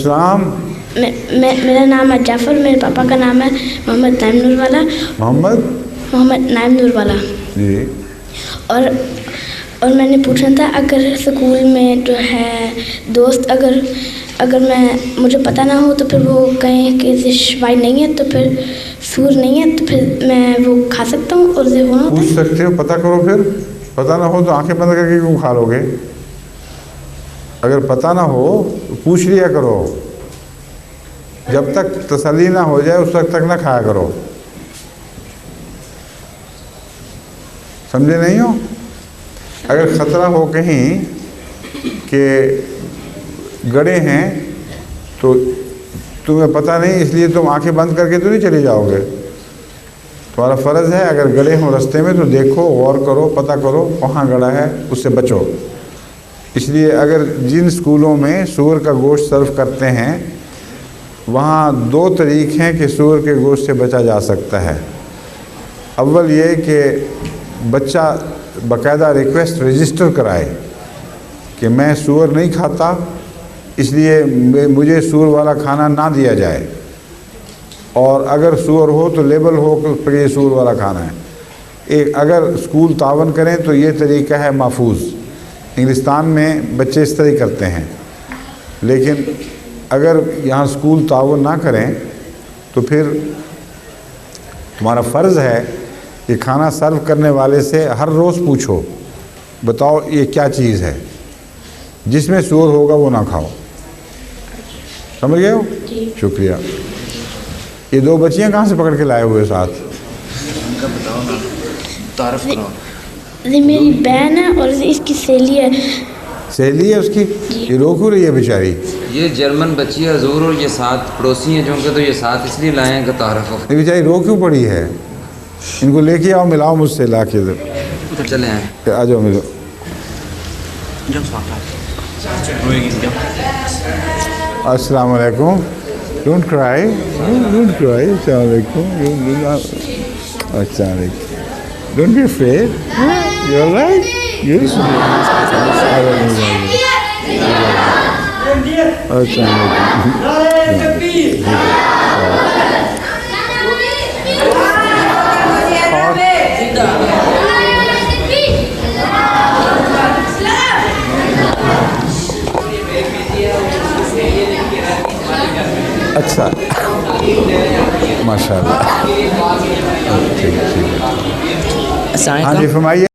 السلام. میرا نام ہے جعفر, میرے پاپا کا نام ہے محمد نائم نور والا. محمد نائم نور والا جی. اور میں نے پوچھنا تھا, اگر اسکول میں جو ہے دوست اگر مجھے پتہ نہ ہو تو پھر وہ کہیں کہ شوائی نہیں ہے تو پھر سور نہیں ہے تو پھر میں وہ کھا سکتا ہوں اور پوچھ سکتے ہو, پتہ کرو. پھر پتہ نہ ہو تو آنکھیں بند کر کے کیوں کھا لو گے؟ اگر پتہ نہ ہو تو پوچھ لیا کرو. جب تک تسلی نہ ہو جائے اس وقت تک نہ کھایا کرو. سمجھے نہیں ہو؟ اگر خطرہ ہو کہیں کہ گڑے ہیں تو تمہیں پتہ نہیں, اس لیے تم آنکھیں بند کر کے تو نہیں چلے جاؤ گے. تمہارا فرض ہے اگر گڑے ہوں رستے میں تو دیکھو, غور کرو, پتہ کرو کہاں گڑا ہے, اس سے بچو. اس لیے اگر جن اسکولوں میں سور کا گوشت سرو کرتے ہیں وہاں 2 طریقے ہیں کہ سور کے گوشت سے بچا جا سکتا ہے. اول یہ کہ بچہ باقاعدہ ریکویسٹ رجسٹر کرائے کہ میں سور نہیں کھاتا, اس لیے مجھے سور والا کھانا نہ دیا جائے, اور اگر سور ہو تو لیبل ہو کہ یہ سور والا کھانا ہے. اگر اسکول تعاون کریں تو یہ طریقہ ہے محفوظ. انگلستان میں بچے اس طرح کرتے ہیں, لیکن اگر یہاں اسکول تعاون نہ کریں تو پھر تمہارا فرض ہے کہ کھانا سرو کرنے والے سے ہر روز پوچھو, بتاؤ یہ کیا چیز ہے, جس میں سور ہوگا وہ نہ کھاؤ. سمجھ گئے ہو؟ شکریہ. یہ 2 بچیاں کہاں سے پکڑ کے لائے ہوئے ساتھ؟ ان کا بتاؤ نا, تعارف کراؤ. یہ میری بہن ہے اور اس کی سہیلی ہے. سہیلی ہے اس کی؟ یہ رو کیوں رہی ہے بیچاری؟ یہ جرمن بچی ہے حضور, اور یہ ساتھ پڑوسی ہیں جو ان کے, تو یہ ساتھ اس لیے لائے ہیں کہ تعارف ہو. یہ بیچاری رو کیوں پڑی ہے؟ ان کو لے کے آؤ, ملاؤ مجھ سے لا کے. ادھر چلے آئیں, آ جاؤ ملو. السلام علیکم. ڈونٹ کرائی, ڈونٹ کرائی. السلام علیکم. السلام علیکم. Don't be afraid. You are right. Yes. السلام علیکم. اچھا, ماشاء اللہ. ٹھیک ٹھیک. ہاں جی فرمائیے.